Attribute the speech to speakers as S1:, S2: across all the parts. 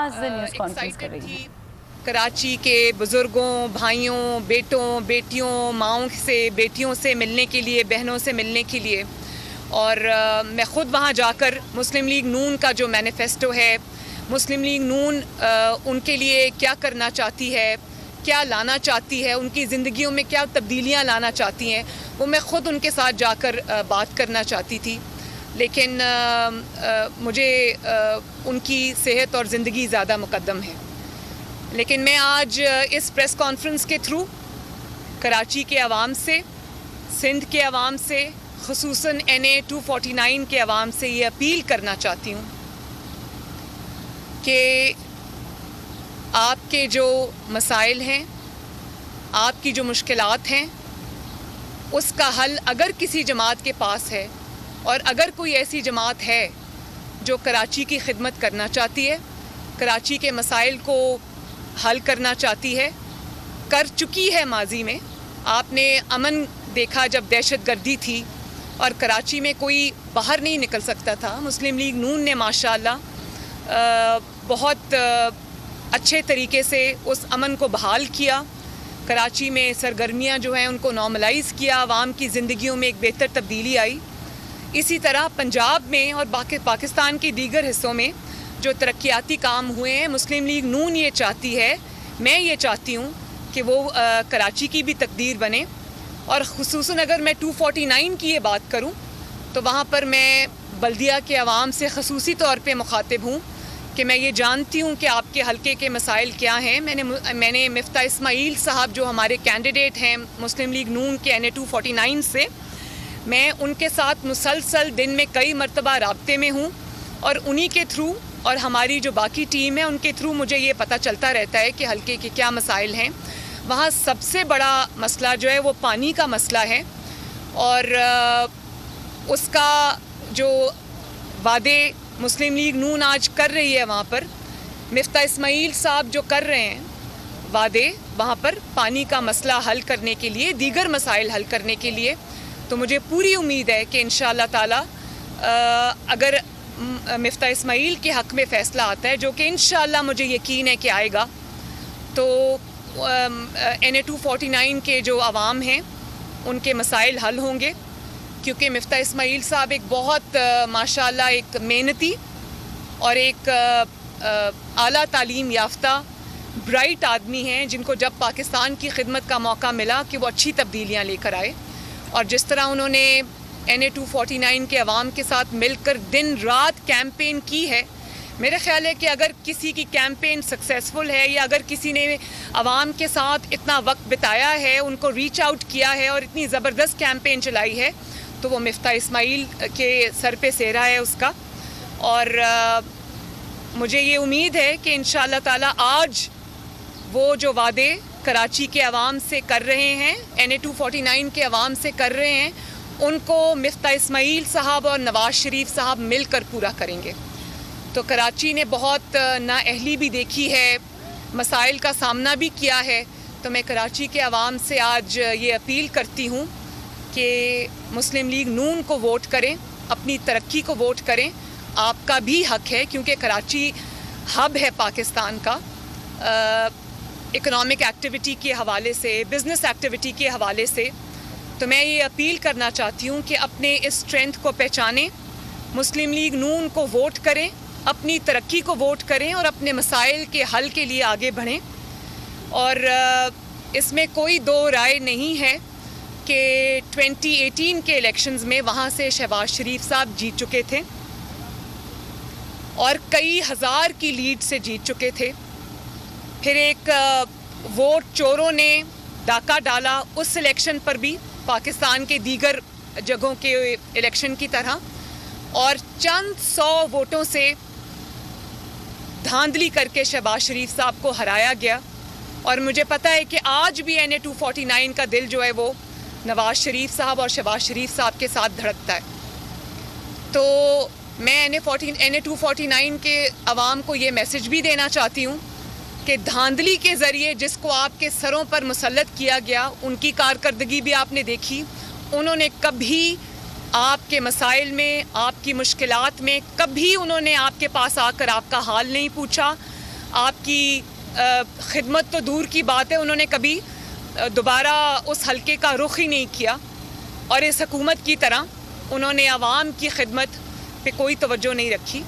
S1: آج news conference کر رہی ہیں.
S2: کراچی کے بزرگوں، بھائیوں، بیٹوں، بیٹیوں، ماؤں سے، بیٹیوں سے ملنے کے لیے، بہنوں سے ملنے کے لیے، اور میں خود وہاں جا کر مسلم لیگ نون کا جو مینیفیسٹو ہے، مسلم لیگ نون ان کے لیے کیا کرنا چاہتی ہے، کیا لانا چاہتی ہے، ان کی زندگیوں میں کیا تبدیلیاں لانا چاہتی ہیں، وہ میں خود ان کے ساتھ جا کر بات کرنا چاہتی تھی، لیکن مجھے ان کی صحت اور زندگی زیادہ مقدم ہے. لیکن میں آج اس پریس کانفرنس کے تھرو کراچی کے عوام سے، سندھ کے عوام سے، خصوصاً NA 249 کے عوام سے یہ اپیل کرنا چاہتی ہوں کہ آپ کے جو مسائل ہیں، آپ کی جو مشکلات ہیں، اس کا حل اگر کسی جماعت کے پاس ہے، اور اگر کوئی ایسی جماعت ہے جو کراچی کی خدمت کرنا چاہتی ہے، کراچی کے مسائل کو حل کرنا چاہتی ہے، کر چکی ہے ماضی میں. آپ نے امن دیکھا جب دہشت گردی تھی اور کراچی میں کوئی باہر نہیں نکل سکتا تھا. مسلم لیگ نون نے ماشاءاللہ بہت اچھے طریقے سے اس امن کو بحال کیا. کراچی میں سرگرمیاں جو ہیں ان کو نارملائز کیا، عوام کی زندگیوں میں ایک بہتر تبدیلی آئی. اسی طرح پنجاب میں اور پاکستان کے دیگر حصوں میں جو ترقیاتی کام ہوئے ہیں، مسلم لیگ نون یہ چاہتی ہے، میں یہ چاہتی ہوں کہ وہ کراچی کی بھی تقدیر بنے. اور خصوصاً اگر میں 249 کی یہ بات کروں تو وہاں پر میں بلدیہ کے عوام سے خصوصی طور پہ مخاطب ہوں کہ میں یہ جانتی ہوں کہ آپ کے حلقے کے مسائل کیا ہیں. میں نے مفتاح اسماعیل صاحب جو ہمارے کینڈیڈیٹ ہیں مسلم لیگ نون کے NA 249 سے، میں ان کے ساتھ مسلسل دن میں کئی مرتبہ رابطے میں ہوں، اور انہی کے تھرو اور ہماری جو باقی ٹیم ہے ان کے تھرو مجھے یہ پتہ چلتا رہتا ہے کہ حلقے کے کیا مسائل ہیں. وہاں سب سے بڑا مسئلہ جو ہے وہ پانی کا مسئلہ ہے، اور اس کا جو وعدے مسلم لیگ نون آج کر رہی ہے وہاں پر، مفتاح اسماعیل صاحب جو کر رہے ہیں وعدے وہاں پر پانی کا مسئلہ حل کرنے کے لیے، دیگر مسائل حل کرنے کے لیے، تو مجھے پوری امید ہے کہ انشاءاللہ تعالی اگر مفتاح اسماعیل کے حق میں فیصلہ آتا ہے، جو کہ انشاءاللہ مجھے یقین ہے کہ آئے گا، تو NA 249 کے جو عوام ہیں ان کے مسائل حل ہوں گے. کیونکہ مفتاح اسماعیل صاحب ایک بہت ماشاءاللہ ایک محنتی اور ایک اعلیٰ تعلیم یافتہ برائٹ آدمی ہیں، جن کو جب پاکستان کی خدمت کا موقع ملا کہ وہ اچھی تبدیلیاں لے کر آئے. اور جس طرح انہوں نے NA 249 کے عوام کے ساتھ مل کر دن رات کیمپین کی ہے، میرے خیال ہے کہ اگر کسی کی کیمپین سکسیسفل ہے، یا اگر کسی نے عوام کے ساتھ اتنا وقت بتایا ہے، ان کو ریچ آؤٹ کیا ہے اور اتنی زبردست کیمپین چلائی ہے، تو وہ مفتاح اسماعیل کے سر پہ سہرا ہے اس کا. اور مجھے یہ امید ہے کہ انشاءاللہ تعالی آج وہ جو وعدے کراچی کے عوام سے کر رہے ہیں، NA 249 کے عوام سے کر رہے ہیں، ان کو مفتاح اسماعیل صاحب اور نواز شریف صاحب مل کر پورا کریں گے. تو کراچی نے بہت نااہلی بھی دیکھی ہے، مسائل کا سامنا بھی کیا ہے. تو میں کراچی کے عوام سے آج یہ اپیل کرتی ہوں کہ مسلم لیگ نون کو ووٹ کریں، اپنی ترقی کو ووٹ کریں. آپ کا بھی حق ہے، کیونکہ کراچی ہب ہے پاکستان کا، اکنامک ایکٹیویٹی کے حوالے سے، بزنس ایکٹیویٹی کے حوالے سے. تو میں یہ اپیل کرنا چاہتی ہوں کہ اپنے اس اسٹرینتھ کو پہچانیں، مسلم لیگ نون کو ووٹ کریں، اپنی ترقی کو ووٹ کریں، اور اپنے مسائل کے حل کے لیے آگے بڑھیں. اور اس میں کوئی دو رائے نہیں ہے کہ 2018 کے الیکشنز میں وہاں سے شہباز شریف صاحب جیت چکے تھے، اور کئی ہزار کی لیڈ سے جیت چکے تھے. پھر ایک ووٹ چوروں نے ڈاکہ ڈالا اس الیکشن پر بھی، پاکستان کے دیگر جگہوں کے الیکشن کی طرح، اور چند 100 ووٹوں سے دھاندلی کر کے شہباز شریف صاحب کو ہرایا گیا. اور مجھے پتہ ہے کہ آج بھی NA 249 کا دل جو ہے وہ نواز شریف صاحب اور شہباز شریف صاحب کے ساتھ دھڑکتا ہے. تو میں NA 249 کے عوام کو یہ میسج بھی دینا چاہتی ہوں کہ دھاندلی کے ذریعے جس کو آپ کے سروں پر مسلط کیا گیا، ان کی کارکردگی بھی آپ نے دیکھی. انہوں نے کبھی آپ کے مسائل میں، آپ کی مشکلات میں، کبھی انہوں نے آپ کے پاس آ کر آپ کا حال نہیں پوچھا، آپ کی خدمت تو دور کی بات ہے، انہوں نے کبھی دوبارہ اس حلقے کا رخ ہی نہیں کیا، اور اس حکومت کی طرح انہوں نے عوام کی خدمت پہ کوئی توجہ نہیں رکھی.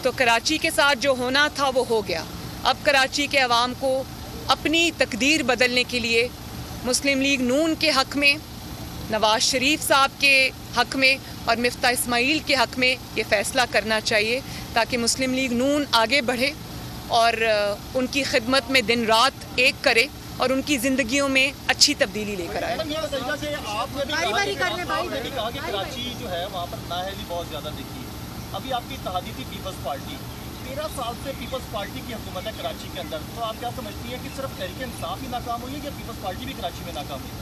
S2: تو کراچی کے ساتھ جو ہونا تھا وہ ہو گیا. اب کراچی کے عوام کو اپنی تقدیر بدلنے کے لیے مسلم لیگ نون کے حق میں، نواز شریف صاحب کے حق میں اور مفتاح اسماعیل کے حق میں یہ فیصلہ کرنا چاہیے، تاکہ مسلم لیگ نون آگے بڑھے اور ان کی خدمت میں دن رات ایک کرے اور ان کی زندگیوں میں اچھی تبدیلی لے کر آئے.
S3: آپ نے بھی کہا کہ کراچی جو ہے وہاں پر نااہلی بہت زیادہ دیکھی ہے. ابھی آپ کی اتحادی تھی پیپلز پارٹی، 13 سال سے پیپلز پارٹی کی حکومت ہے کراچی کے اندر، تو آپ کیا سمجھتی ہیں کہ صرف تحریک انصاف ہی ناکام ہوئی ہے یا پیپلز پارٹی بھی کراچی میں ناکام ہوئی ہے؟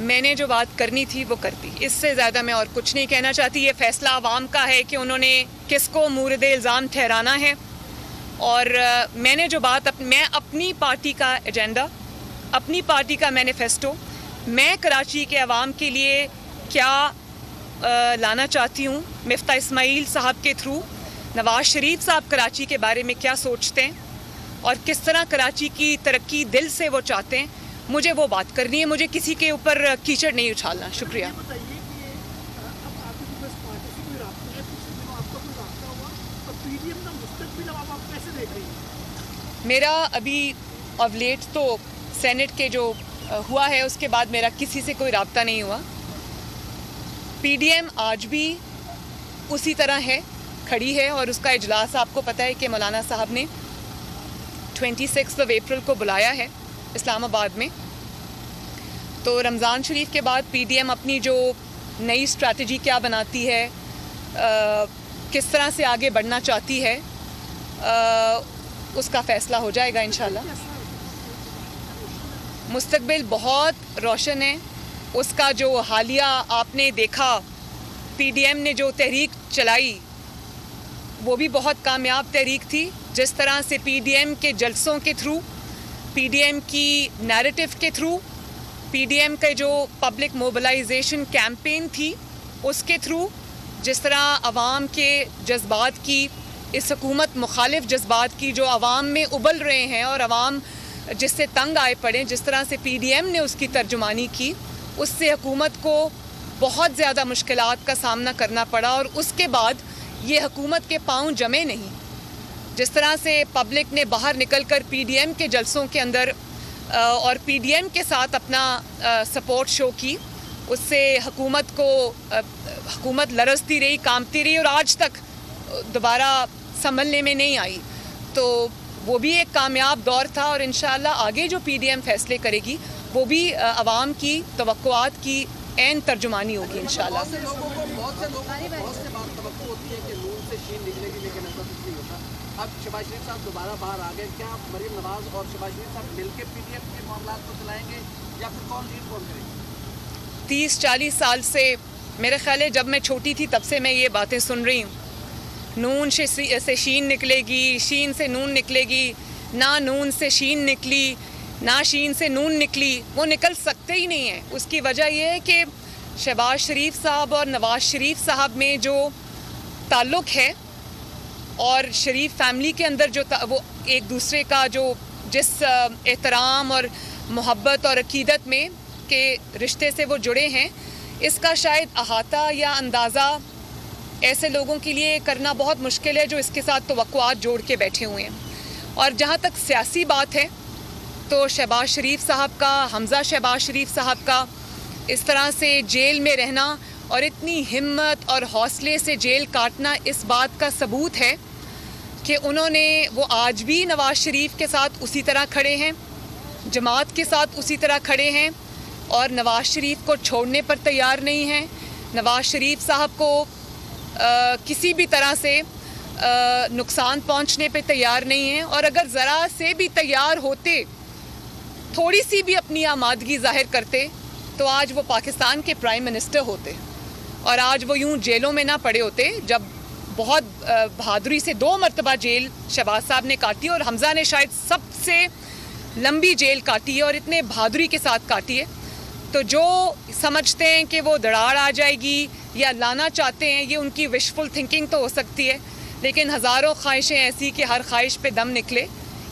S2: میں نے جو بات کرنی تھی وہ کرتی، اس سے زیادہ میں اور کچھ نہیں کہنا چاہتی. یہ فیصلہ عوام کا ہے کہ انہوں نے کس کو مورد الزام ٹھہرانا ہے، اور میں نے جو بات میں اپنی پارٹی کا ایجنڈا، اپنی پارٹی کا مینیفیسٹو، میں کراچی کے عوام کے لیے کیا لانا چاہتی ہوں، مفتاح اسماعیل صاحب کے تھرو نواز شریف صاحب کراچی کے بارے میں کیا سوچتے ہیں اور کس طرح کراچی کی ترقی دل سے وہ چاہتے ہیں، مجھے وہ بات کرنی ہے. مجھے کسی کے اوپر کیچڑ نہیں اچھالنا. شکریہ. میرا ابھی آف لیٹ تو سینٹ کے جو ہوا ہے اس کے بعد میرا کسی سے کوئی رابطہ نہیں ہوا. پی ڈی ایم آج بھی اسی طرح ہے، کھڑی ہے، اور اس کا اجلاس آپ کو پتہ ہے کہ مولانا صاحب نے 26 اپریل کو بلایا ہے اسلام آباد میں. تو رمضان شریف کے بعد پی ڈی ایم اپنی جو نئی اسٹریٹجی کیا بناتی ہے، کس طرح سے آگے بڑھنا چاہتی ہے، اس کا فیصلہ ہو جائے گا انشاءاللہ. مستقبل بہت روشن ہے. اس کا جو حالیہ آپ نے دیکھا، پی ڈی ایم نے جو تحریک چلائی وہ بھی بہت کامیاب تحریک تھی. جس طرح سے پی ڈی ایم کے جلسوں کے تھرو، پی ڈی ایم کی نیریٹو کے تھرو، پی ڈی ایم کا جو پبلک موبلائزیشن کیمپین تھی اس کے تھرو، جس طرح عوام کے جذبات کی، اس حکومت مخالف جذبات کی جو عوام میں ابل رہے ہیں اور عوام جس سے تنگ آئے پڑے، جس طرح سے پی ڈی ایم نے اس کی ترجمانی کی، اس سے حکومت کو بہت زیادہ مشکلات کا سامنا کرنا پڑا. اور اس کے بعد یہ حکومت کے پاؤں جمے نہیں. جس طرح سے پبلک نے باہر نکل کر پی ڈی ایم کے جلسوں کے اندر اور پی ڈی ایم کے ساتھ اپنا سپورٹ شو کی، اس سے حکومت لرزتی رہی، کانپتی رہی اور آج تک دوبارہ سنبھلنے میں نہیں آئی. تو وہ بھی ایک کامیاب دور تھا، اور انشاءاللہ آگے جو پی ڈی ایم فیصلے کرے گی وہ بھی عوام کی توقعات کی عین ترجمانی ہوگی انشاءاللہ.
S4: بہت سے لوگوں بہت سے بات توقع ہوتی ہے کہ نون سے شین نکلے گی، لیکن ایسا کچھ نہیں ہوتا. اب شہباز شریف صاحب دوبارہ باہر آ گئے، کیا مریم نواز اور شہباز شریف صاحب مل کے پی ڈی ایم کے معاملات کو چلائیں گے یا پھر کون لیڈ کون کرے گی؟
S2: 30-40 سال سے، میرے خیال ہے جب میں چھوٹی تھی تب سے میں یہ باتیں سن رہی ہوں. نون سے شین نکلے گی، شین سے نون نکلے گی. نہ نون سے شین نکلی، نہ شین سے نون نکلی. وہ نکل سکتے ہی نہیں ہیں. اس کی وجہ یہ ہے کہ شہباز شریف صاحب اور نواز شریف صاحب میں جو تعلق ہے، اور شریف فیملی کے اندر جو وہ ایک دوسرے کا جو جس احترام اور محبت اور عقیدت میں کے رشتے سے وہ جڑے ہیں، اس کا شاید احاطہ یا اندازہ ایسے لوگوں کے لیے کرنا بہت مشکل ہے جو اس کے ساتھ توقعات جوڑ کے بیٹھے ہوئے ہیں. اور جہاں تک سیاسی بات ہے تو شہباز شریف صاحب کا، حمزہ شہباز شریف صاحب کا اس طرح سے جیل میں رہنا اور اتنی ہمت اور حوصلے سے جیل کاٹنا اس بات کا ثبوت ہے کہ وہ آج بھی نواز شریف کے ساتھ اسی طرح کھڑے ہیں، جماعت کے ساتھ اسی طرح کھڑے ہیں، اور نواز شریف کو چھوڑنے پر تیار نہیں ہیں. نواز شریف صاحب کو کسی بھی طرح سے نقصان پہنچنے پہ تیار نہیں ہیں. اور اگر ذرا سے بھی تیار ہوتے، تھوڑی سی بھی اپنی آمادگی ظاہر کرتے، تو آج وہ پاکستان کے پرائم منسٹر ہوتے اور آج وہ یوں جیلوں میں نہ پڑے ہوتے. جب بہت بہادری سے 2 مرتبہ جیل شہباز صاحب نے کاٹی، اور حمزہ نے شاید سب سے لمبی جیل کاٹی ہے اور اتنے بہادری کے ساتھ کاٹی ہے. تو جو سمجھتے ہیں کہ وہ دڑاڑ آ جائے گی یا لانا چاہتے ہیں، یہ ان کی وشفل تھنکنگ تو ہو سکتی ہے، لیکن ہزاروں خواہشیں ایسی کہ ہر خواہش پہ دم نکلے،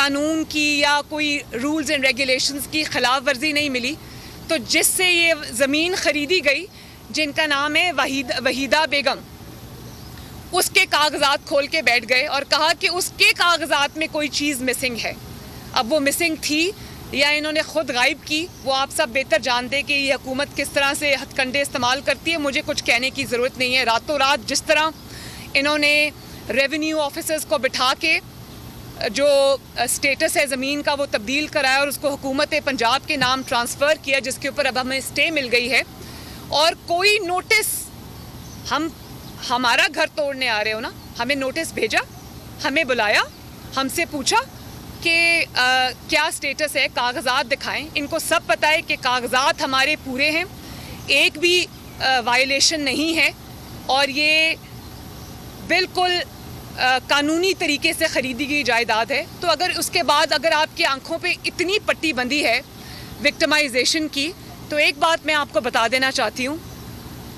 S2: قانون کی یا کوئی رولز اینڈ ریگولیشنز کی خلاف ورزی نہیں ملی، تو جس سے یہ زمین خریدی گئی جن کا نام ہے وحیدہ بیگم، اس کے کاغذات کھول کے بیٹھ گئے اور کہا کہ اس کے کاغذات میں کوئی چیز مسنگ ہے. اب وہ مسنگ تھی یا انہوں نے خود غائب کی، وہ آپ سب بہتر جانتے کہ یہ حکومت کس طرح سے ہتھ کنڈے استعمال کرتی ہے. مجھے کچھ کہنے کی ضرورت نہیں ہے. راتوں رات جس طرح انہوں نے ریونیو آفیسرز کو بٹھا کے جو اسٹیٹس ہے زمین کا وہ تبدیل کرایا اور اس کو حکومت پنجاب کے نام ٹرانسفر کیا، جس کے اوپر اب ہمیں اسٹے مل گئی ہے، اور کوئی نوٹس، ہمارا گھر توڑنے آ رہے ہو نا، ہمیں نوٹس بھیجا، ہمیں بلایا، ہم سے پوچھا کہ کیا اسٹیٹس ہے، کاغذات دکھائیں. ان کو سب پتہ ہے کہ کاغذات ہمارے پورے ہیں، ایک بھی وائلیشن نہیں ہے، اور یہ بالکل قانونی طریقے سے خریدی گئی جائیداد ہے. تو اگر اس کے بعد اگر آپ کی آنکھوں پہ اتنی پٹی بندی ہے وکٹمائزیشن کی، تو ایک بات میں آپ کو بتا دینا چاہتی ہوں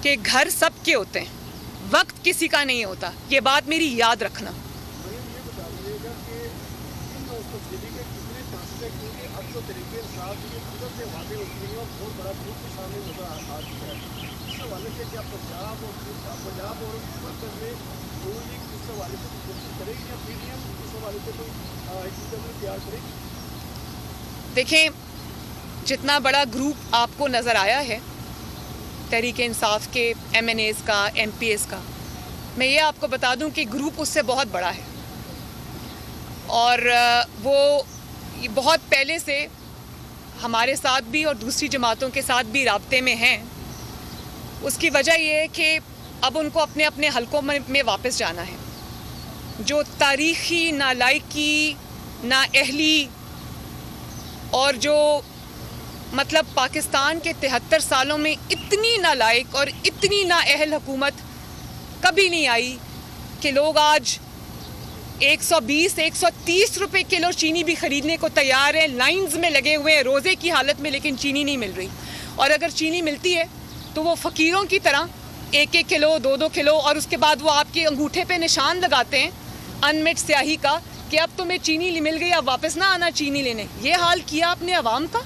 S2: کہ گھر سب کے ہوتے ہیں، وقت کسی کا نہیں ہوتا. یہ بات میری یاد رکھنا. دیکھیں، جتنا بڑا گروپ آپ کو نظر آیا ہے تحریک انصاف کے ایم این ایز کا، ایم پی ایز کا، میں یہ آپ کو بتا دوں کہ گروپ اس سے بہت بڑا ہے، اور وہ بہت پہلے سے ہمارے ساتھ بھی اور دوسری جماعتوں کے ساتھ بھی رابطے میں ہیں. اس کی وجہ یہ ہے کہ اب ان کو اپنے اپنے حلقوں میں واپس جانا ہے. جو تاریخی نالائکی، نااہلی، اور جو مطلب پاکستان کے 73 سالوں میں اتنی نالائق اور اتنی نااہل حکومت کبھی نہیں آئی کہ لوگ آج 120 130 روپے کلو چینی بھی خریدنے کو تیار ہیں، لائنز میں لگے ہوئے ہیں روزے کی حالت میں، لیکن چینی نہیں مل رہی. اور اگر چینی ملتی ہے تو وہ فقیروں کی طرح 1 کلو 2 کلو، اور اس کے بعد وہ آپ کے انگوٹھے پہ نشان لگاتے ہیں انمٹ سیاہی کا کہ اب تمہیں چینی مل گئی، اب واپس نہ آنا چینی لینے. یہ حال کیا اپنے عوام کا.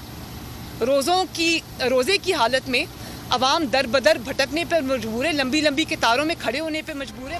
S2: روزے کی حالت میں عوام در بدر بھٹکنے پر مجبور ہے، لمبی لمبی قطاروں میں کھڑے ہونے پہ مجبور ہے.